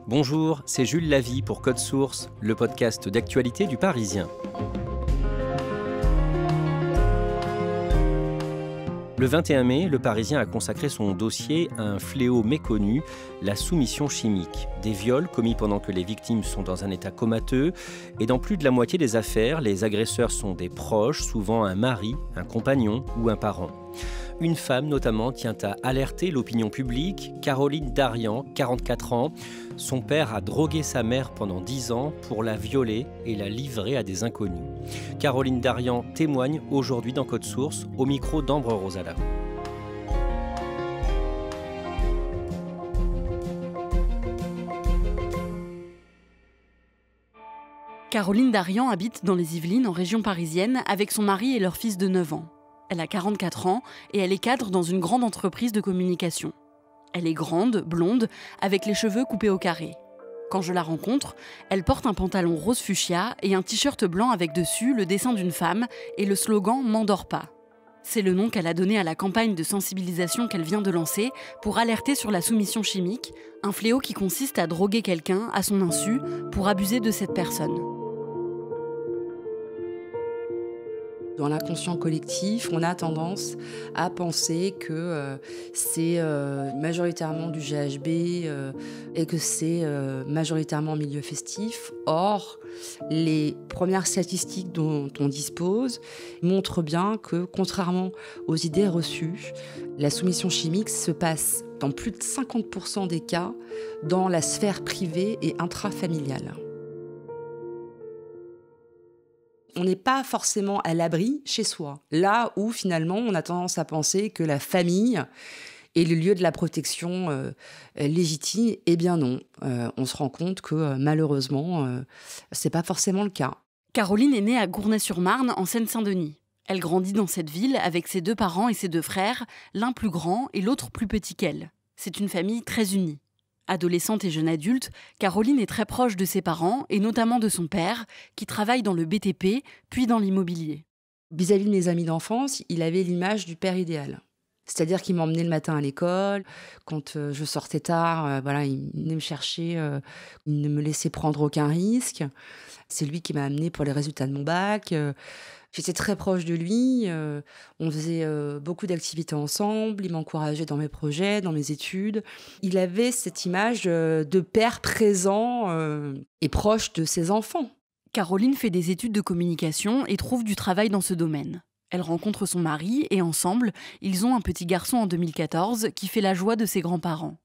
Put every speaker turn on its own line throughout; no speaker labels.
Bonjour, c'est Jules Lavie pour Code Source, le podcast d'actualité du Parisien. Le 21 mai, le Parisien a consacré son dossier à un fléau méconnu, la soumission chimique. Des viols commis pendant que les victimes sont dans un état comateux. Et dans plus de la moitié des affaires, les agresseurs sont des proches, souvent un mari, un compagnon ou un parent. Une femme notamment tient à alerter l'opinion publique, Caroline Darian, 44 ans. Son père a drogué sa mère pendant 10 ans pour la violer et la livrer à des inconnus. Caroline Darian témoigne aujourd'hui dans Code Source, au micro d'Ambre Rosala.
Caroline Darian habite dans les Yvelines, en région parisienne, avec son mari et leur fils de 9 ans. Elle a 44 ans et elle est cadre dans une grande entreprise de communication. Elle est grande, blonde, avec les cheveux coupés au carré. Quand je la rencontre, elle porte un pantalon rose fuchsia et un t-shirt blanc avec dessus le dessin d'une femme et le slogan « M'endors pas ». C'est le nom qu'elle a donné à la campagne de sensibilisation qu'elle vient de lancer pour alerter sur la soumission chimique, un fléau qui consiste à droguer quelqu'un à son insu pour abuser de cette personne.
Dans l'inconscient collectif, on a tendance à penser que c'est majoritairement du GHB et que c'est majoritairement en milieu festif. Or, les premières statistiques dont on dispose montrent bien que, contrairement aux idées reçues, la soumission chimique se passe dans plus de 50% des cas dans la sphère privée et intrafamiliale. On n'est pas forcément à l'abri chez soi. Là où, finalement, on a tendance à penser que la famille est le lieu de la protection légitime, eh bien non. On se rend compte que, malheureusement, c'est pas forcément le cas.
Caroline est née à Gournay-sur-Marne, en Seine-Saint-Denis. Elle grandit dans cette ville avec ses 2 parents et ses 2 frères, l'un plus grand et l'autre plus petit qu'elle. C'est une famille très unie. Adolescente et jeune adulte, Caroline est très proche de ses parents et notamment de son père, qui travaille dans le BTP, puis dans l'immobilier.
Vis-à-vis de mes amis d'enfance, il avait l'image du père idéal. C'est-à-dire qu'il m'emmenait le matin à l'école, quand je sortais tard, il venait me chercher, il ne me laissait prendre aucun risque. C'est lui qui m'a amenée pour les résultats de mon bac. J'étais très proche de lui, on faisait beaucoup d'activités ensemble, il m'encourageait dans mes projets, dans mes études. Il avait cette image de père présent et proche de ses enfants.
Caroline fait des études de communication et trouve du travail dans ce domaine. Elle rencontre son mari et ensemble, ils ont un petit garçon en 2014 qui fait la joie de ses grands-parents.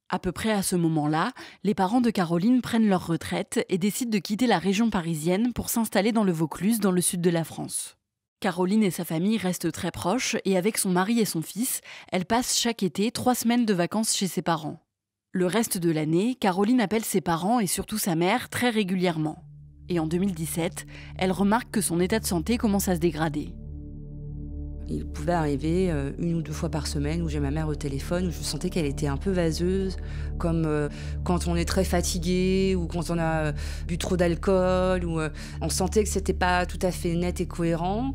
À peu près à ce moment-là, les parents de Caroline prennent leur retraite et décident de quitter la région parisienne pour s'installer dans le Vaucluse, dans le sud de la France. Caroline et sa famille restent très proches et avec son mari et son fils, elle passe chaque été 3 semaines de vacances chez ses parents. Le reste de l'année, Caroline appelle ses parents et surtout sa mère très régulièrement. Et en 2017, elle remarque que son état de santé commence à se dégrader.
Il pouvait arriver 1 ou 2 fois par semaine où j'ai ma mère au téléphone, où je sentais qu'elle était un peu vaseuse, comme quand on est très fatigué ou quand on a bu trop d'alcool. On sentait que c'était pas tout à fait net et cohérent.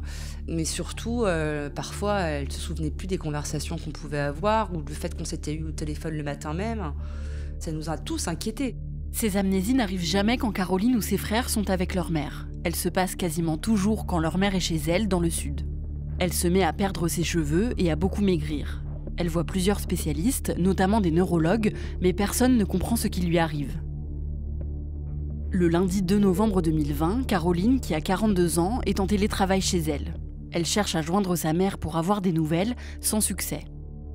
Mais surtout, parfois, elle se souvenait plus des conversations qu'on pouvait avoir ou du fait qu'on s'était eu au téléphone le matin même. Ça nous a tous inquiétés.
Ces amnésies n'arrivent jamais quand Caroline ou ses frères sont avec leur mère. Elles se passent quasiment toujours quand leur mère est chez elle, dans le sud. Elle se met à perdre ses cheveux et à beaucoup maigrir. Elle voit plusieurs spécialistes, notamment des neurologues, mais personne ne comprend ce qui lui arrive. Le lundi 2 novembre 2020, Caroline, qui a 42 ans, est en télétravail chez elle. Elle cherche à joindre sa mère pour avoir des nouvelles, sans succès.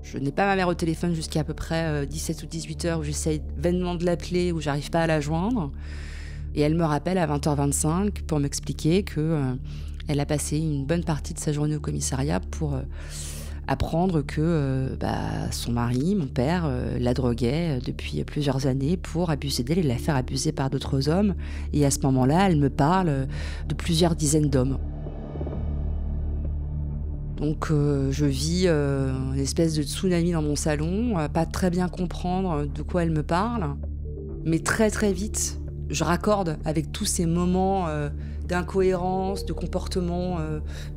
Je n'ai pas ma mère au téléphone jusqu'à peu près 17 ou 18 heures où j'essaye vainement de l'appeler, où j'arrive pas à la joindre. Et elle me rappelle à 20h25 pour m'expliquer que elle a passé une bonne partie de sa journée au commissariat pour apprendre que son mari, mon père, la droguait depuis plusieurs années pour abuser d'elle et la faire abuser par d'autres hommes. Et à ce moment-là, elle me parle de plusieurs dizaines d'hommes. Donc je vis une espèce de tsunami dans mon salon, pas très bien comprendre de quoi elle me parle. Mais très très vite, je raccorde avec tous ces moments d'incohérence, de comportement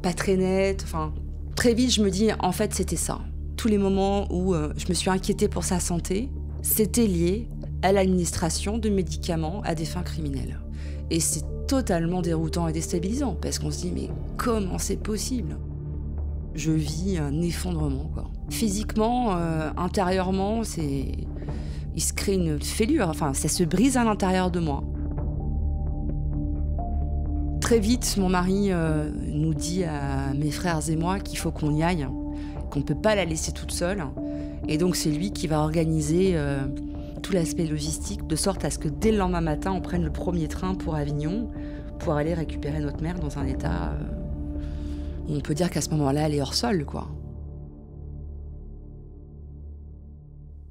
pas très net. Enfin, très vite, je me dis, en fait, c'était ça. Tous les moments où je me suis inquiétée pour sa santé, c'était lié à l'administration de médicaments à des fins criminelles. Et c'est totalement déroutant et déstabilisant, parce qu'on se dit, mais comment c'est possible ? Je vis un effondrement, quoi. Physiquement, intérieurement, il se crée une fêlure, enfin, ça se brise à l'intérieur de moi. Très vite, mon mari nous dit à mes frères et moi qu'il faut qu'on y aille, qu'on ne peut pas la laisser toute seule. Et donc, c'est lui qui va organiser tout l'aspect logistique, de sorte à ce que dès le lendemain matin, on prenne le premier train pour Avignon, pour aller récupérer notre mère dans un état où on peut dire qu'à ce moment-là, elle est hors sol, quoi.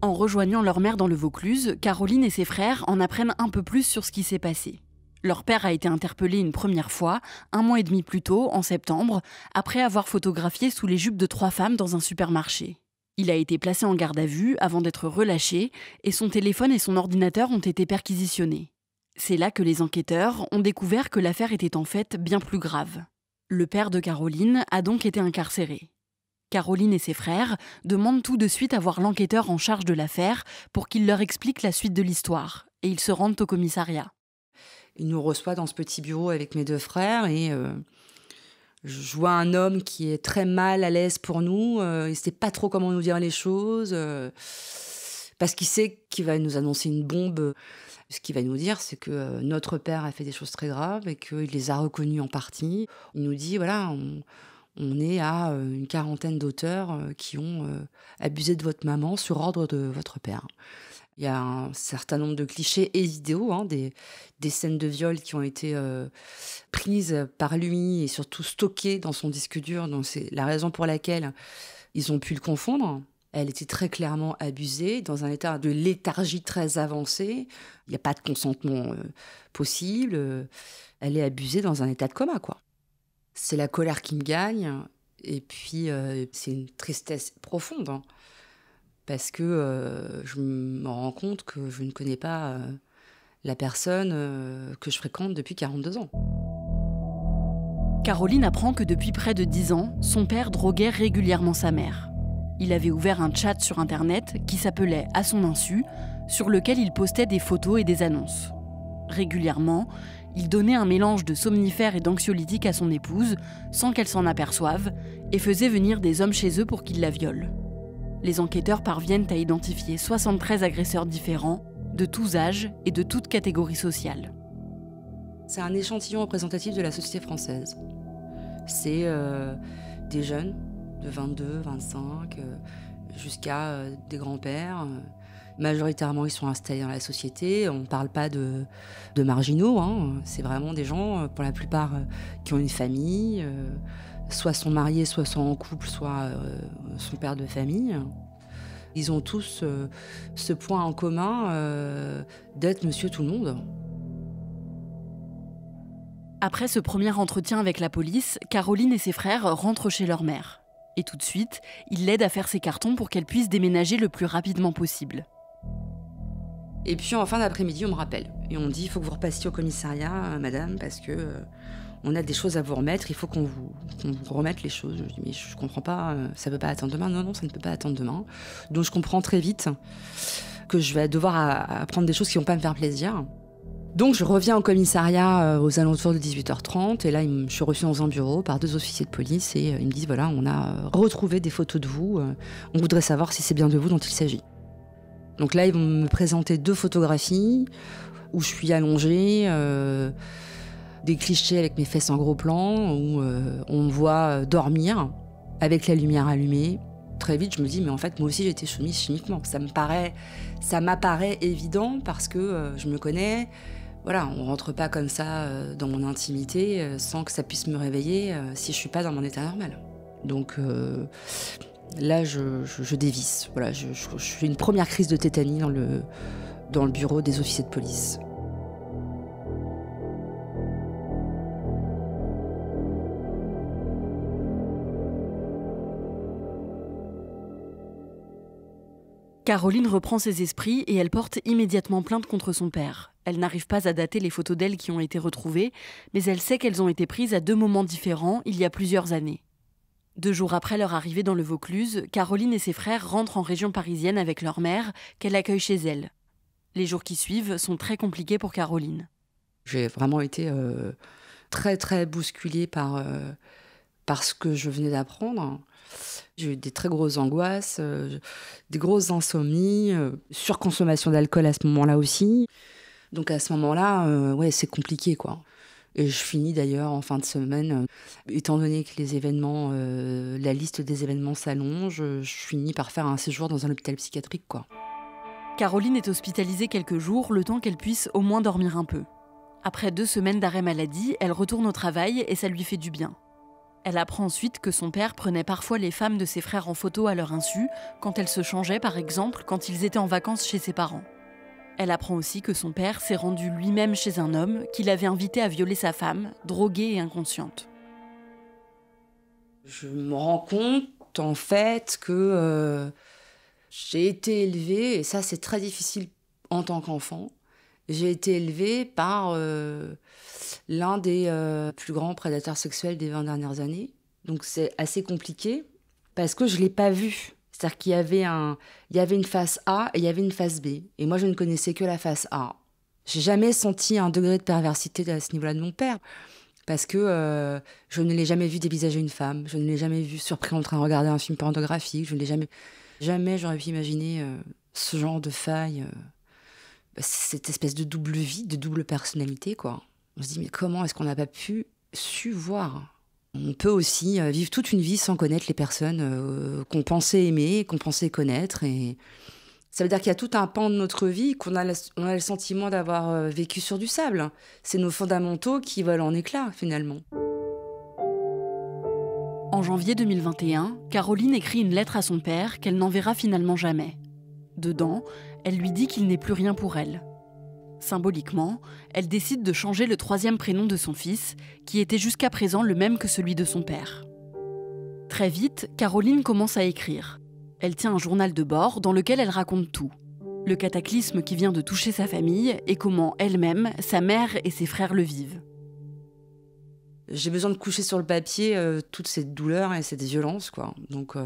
En rejoignant leur mère dans le Vaucluse, Caroline et ses frères en apprennent un peu plus sur ce qui s'est passé. Leur père a été interpellé une première fois, 1 mois et demi plus tôt, en septembre, après avoir photographié sous les jupes de 3 femmes dans un supermarché. Il a été placé en garde à vue avant d'être relâché et son téléphone et son ordinateur ont été perquisitionnés. C'est là que les enquêteurs ont découvert que l'affaire était en fait bien plus grave. Le père de Caroline a donc été incarcéré. Caroline et ses frères demandent tout de suite à voir l'enquêteur en charge de l'affaire pour qu'il leur explique la suite de l'histoire, et ils se rendent au commissariat.
Il nous reçoit dans ce petit bureau avec mes 2 frères et je vois un homme qui est très mal à l'aise pour nous. Il ne sait pas trop comment nous dire les choses parce qu'il sait qu'il va nous annoncer une bombe. Ce qu'il va nous dire, c'est que notre père a fait des choses très graves et qu'il les a reconnues en partie. Il nous dit, voilà, on est à une 40aine d'auteurs qui ont abusé de votre maman sur ordre de votre père. Il y a un certain nombre de clichés et vidéos, des scènes de viol qui ont été prises par lui et surtout stockées dans son disque dur. Donc c'est la raison pour laquelle ils ont pu le confondre. Elle était très clairement abusée, dans un état de léthargie très avancé. Il n'y a pas de consentement possible. Elle est abusée dans un état de coma, quoi. C'est la colère qui me gagne. Et puis, c'est une tristesse profonde. Parce que je me rends compte que je ne connais pas la personne que je fréquente depuis 42 ans.
Caroline apprend que depuis près de 10 ans, son père droguait régulièrement sa mère. Il avait ouvert un chat sur Internet qui s'appelait « À son insu », sur lequel il postait des photos et des annonces. Régulièrement, il donnait un mélange de somnifères et d'anxiolytiques à son épouse, sans qu'elle s'en aperçoive, et faisait venir des hommes chez eux pour qu'ils la violent. Les enquêteurs parviennent à identifier 73 agresseurs différents, de tous âges et de toutes catégories sociales.
C'est un échantillon représentatif de la société française. C'est des jeunes de 22, 25, jusqu'à des grands-pères. Majoritairement, ils sont installés dans la société. On ne parle pas de marginaux. C'est vraiment des gens, pour la plupart, qui ont une famille, soit sont mariés, soit sont en couple, soit sont pères de famille. Ils ont tous ce point en commun d'être monsieur tout le monde.
Après ce premier entretien avec la police, Caroline et ses frères rentrent chez leur mère. Et tout de suite, ils l'aident à faire ses cartons pour qu'elle puisse déménager le plus rapidement possible.
Et puis en fin d'après-midi, on me rappelle. Et on me dit, il faut que vous repassiez au commissariat, madame, parce que on a des choses à vous remettre, il faut qu'on vous remette les choses. Je dis, mais je comprends pas, ça peut pas attendre demain. Non, ça ne peut pas attendre demain. Donc je comprends très vite que je vais devoir apprendre des choses qui vont pas me faire plaisir. Donc je reviens au commissariat aux alentours de 18h30 et là je suis reçue dans un bureau par 2 officiers de police et ils me disent voilà, on a retrouvé des photos de vous, on voudrait savoir si c'est bien de vous dont il s'agit. Donc là ils vont me présenter 2 photographies où je suis allongée, des clichés avec mes fesses en gros plan où on me voit dormir avec la lumière allumée. Très vite je me dis mais en fait moi aussi j'ai été soumise chimiquement. Ça m'apparaît évident parce que je me connais. Voilà, on rentre pas comme ça dans mon intimité sans que ça puisse me réveiller si je suis pas dans mon état normal. Donc là, je dévisse. Voilà, je fais une première crise de tétanie dans le bureau des officiers de police.
Caroline reprend ses esprits et elle porte immédiatement plainte contre son père. Elle n'arrive pas à dater les photos d'elle qui ont été retrouvées, mais elle sait qu'elles ont été prises à 2 moments différents il y a plusieurs années. 2 jours après leur arrivée dans le Vaucluse, Caroline et ses frères rentrent en région parisienne avec leur mère, qu'elle accueille chez elle. Les jours qui suivent sont très compliqués pour Caroline.
J'ai vraiment été très, très bousculée par ce que je venais d'apprendre. J'ai eu des très grosses angoisses, des grosses insomnies, surconsommation d'alcool à ce moment-là aussi. Donc à ce moment-là, ouais, c'est compliqué, quoi. Et je finis d'ailleurs en fin de semaine, étant donné que les événements, la liste des événements s'allonge, je finis par faire un séjour dans un hôpital psychiatrique, quoi.
Caroline est hospitalisée quelques jours, le temps qu'elle puisse au moins dormir un peu. Après 2 semaines d'arrêt maladie, elle retourne au travail et ça lui fait du bien. Elle apprend ensuite que son père prenait parfois les femmes de ses frères en photo à leur insu, quand elles se changeaient par exemple quand ils étaient en vacances chez ses parents. Elle apprend aussi que son père s'est rendu lui-même chez un homme qui l'avait invité à violer sa femme, droguée et inconsciente.
Je me rends compte en fait que j'ai été élevée, et ça c'est très difficile en tant qu'enfant, j'ai été élevée par l'un des plus grands prédateurs sexuels des 20 dernières années. Donc c'est assez compliqué parce que je ne l'ai pas vu. C'est-à-dire qu'il y avait une face A et il y avait une face B. Et moi, je ne connaissais que la face A. J'ai jamais senti un degré de perversité à ce niveau-là de mon père. Parce que je ne l'ai jamais vu dévisager une femme. Je ne l'ai jamais vu surpris en train de regarder un film pornographique. Je ne l'ai jamais... Jamais j'aurais pu imaginer ce genre de faille. Cette espèce de double vie, de double personnalité, quoi. On se dit, mais comment est-ce qu'on n'a pas su voir ? On peut aussi vivre toute une vie sans connaître les personnes qu'on pensait aimer, qu'on pensait connaître. Et ça veut dire qu'il y a tout un pan de notre vie qu'on a le sentiment d'avoir vécu sur du sable. C'est nos fondamentaux qui volent en éclats, finalement.
En janvier 2021, Caroline écrit une lettre à son père qu'elle n'enverra finalement jamais. Dedans, elle lui dit qu'il n'est plus rien pour elle. Symboliquement, elle décide de changer le 3e prénom de son fils, qui était jusqu'à présent le même que celui de son père. Très vite, Caroline commence à écrire. Elle tient un journal de bord dans lequel elle raconte tout. Le cataclysme qui vient de toucher sa famille et comment elle-même, sa mère et ses frères le vivent.
J'ai besoin de coucher sur le papier toute cette douleur et cette violence, quoi. Donc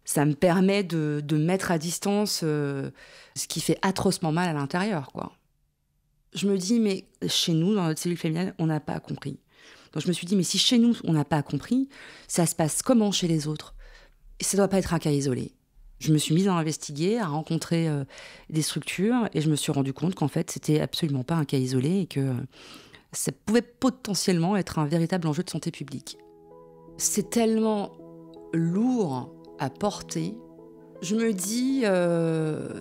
ça me permet de mettre à distance ce qui fait atrocement mal à l'intérieur, quoi. Je me dis, mais chez nous, dans notre cellule familiale, on n'a pas compris. Donc je me suis dit, mais si chez nous, on n'a pas compris, ça se passe comment chez les autres ? Et ça ne doit pas être un cas isolé. Je me suis mise à investiguer, à rencontrer des structures, et je me suis rendu compte qu'en fait, c'était absolument pas un cas isolé et que ça pouvait potentiellement être un véritable enjeu de santé publique. C'est tellement lourd à porter. Je me dis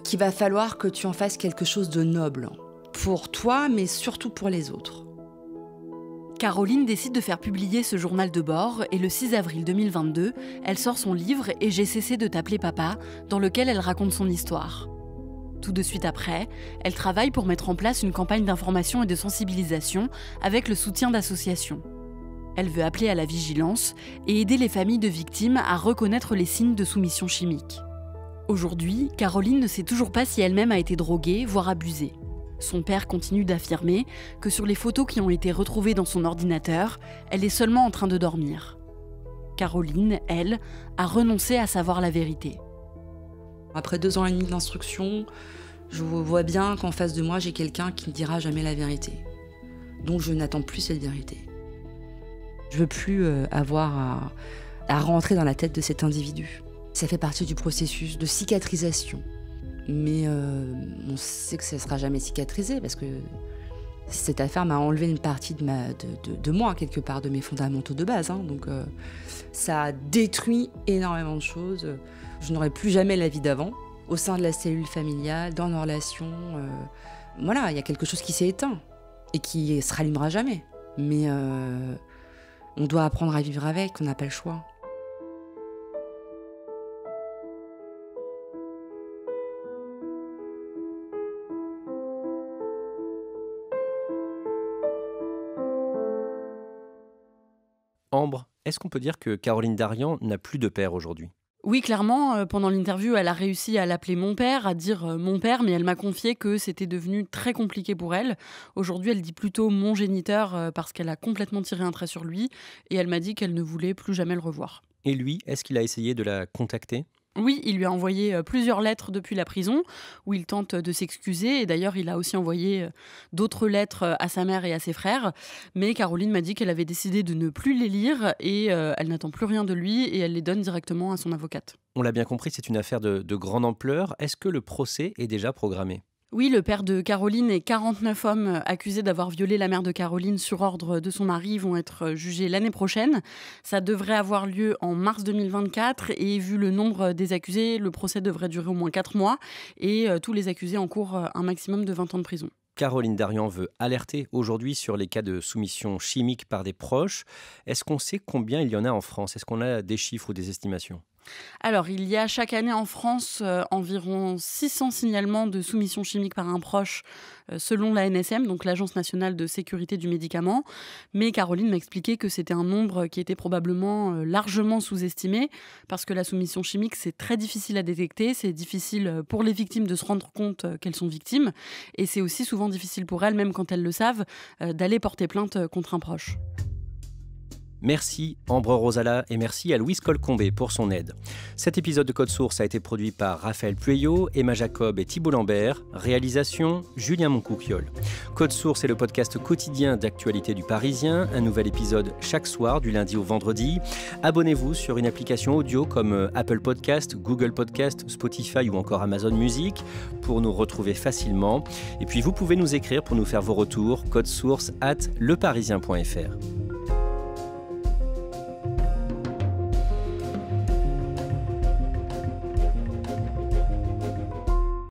qu'il va falloir que tu en fasses quelque chose de noble. Pour toi, mais surtout pour les autres.
Caroline décide de faire publier ce journal de bord et le 6 avril 2022, elle sort son livre « Et j'ai cessé de t'appeler papa » dans lequel elle raconte son histoire. Tout de suite après, elle travaille pour mettre en place une campagne d'information et de sensibilisation avec le soutien d'associations. Elle veut appeler à la vigilance et aider les familles de victimes à reconnaître les signes de soumission chimique. Aujourd'hui, Caroline ne sait toujours pas si elle-même a été droguée, voire abusée. Son père continue d'affirmer que sur les photos qui ont été retrouvées dans son ordinateur, elle est seulement en train de dormir. Caroline, elle, a renoncé à savoir la vérité.
Après 2 ans et demi d'instruction, je vois bien qu'en face de moi, j'ai quelqu'un qui ne dira jamais la vérité. Donc je n'attends plus cette vérité. Je veux plus avoir à rentrer dans la tête de cet individu. Ça fait partie du processus de cicatrisation. Mais on sait que ça ne sera jamais cicatrisé parce que cette affaire m'a enlevé une partie de moi, quelque part, de mes fondamentaux de base. Hein. Donc ça a détruit énormément de choses. Je n'aurai plus jamais la vie d'avant, au sein de la cellule familiale, dans nos relations. Voilà, il y a quelque chose qui s'est éteint et qui se rallumera jamais. Mais on doit apprendre à vivre avec, on n'a pas le choix.
Ambre, est-ce qu'on peut dire que Caroline Darian n'a plus de père aujourd'hui ?
Oui, clairement, pendant l'interview, elle a réussi à l'appeler mon père, à dire mon père, mais elle m'a confié que c'était devenu très compliqué pour elle. Aujourd'hui, elle dit plutôt mon géniteur parce qu'elle a complètement tiré un trait sur lui et elle m'a dit qu'elle ne voulait plus jamais le revoir.
Et lui, est-ce qu'il a essayé de la contacter ?
Oui, il lui a envoyé plusieurs lettres depuis la prison où il tente de s'excuser. Et d'ailleurs, il a aussi envoyé d'autres lettres à sa mère et à ses frères. Mais Caroline m'a dit qu'elle avait décidé de ne plus les lire et elle n'attend plus rien de lui et elle les donne directement à son avocate.
On l'a bien compris, c'est une affaire de grande ampleur. Est-ce que le procès est déjà programmé ?
Oui, le père de Caroline et 49 hommes accusés d'avoir violé la mère de Caroline sur ordre de son mari vont être jugés l'année prochaine. Ça devrait avoir lieu en mars 2024 et vu le nombre des accusés, le procès devrait durer au moins 4 mois et tous les accusés encourent un maximum de 20 ans de prison.
Caroline Darian veut alerter aujourd'hui sur les cas de soumission chimique par des proches. Est-ce qu'on sait combien il y en a en France ? Est-ce qu'on a des chiffres ou des estimations ?
Alors, il y a chaque année en France environ 600 signalements de soumission chimique par un proche selon l'ANSM, donc l'Agence nationale de sécurité du médicament. Mais Caroline m'a expliqué que c'était un nombre qui était probablement largement sous-estimé parce que la soumission chimique, c'est très difficile à détecter. C'est difficile pour les victimes de se rendre compte qu'elles sont victimes. Et c'est aussi souvent difficile pour elles, même quand elles le savent, d'aller porter plainte contre un proche.
Merci Ambre Rosala et merci à Louise Colcombé pour son aide. Cet épisode de Code Source a été produit par Raphaël Pueyo, Emma Jacob et Thibault Lambert. Réalisation, Julien Moncouquiol. Code Source est le podcast quotidien d'actualité du Parisien. Un nouvel épisode chaque soir, du lundi au vendredi. Abonnez-vous sur une application audio comme Apple Podcast, Google Podcast, Spotify ou encore Amazon Music pour nous retrouver facilement. Et puis vous pouvez nous écrire pour nous faire vos retours. codesource@leparisien.fr.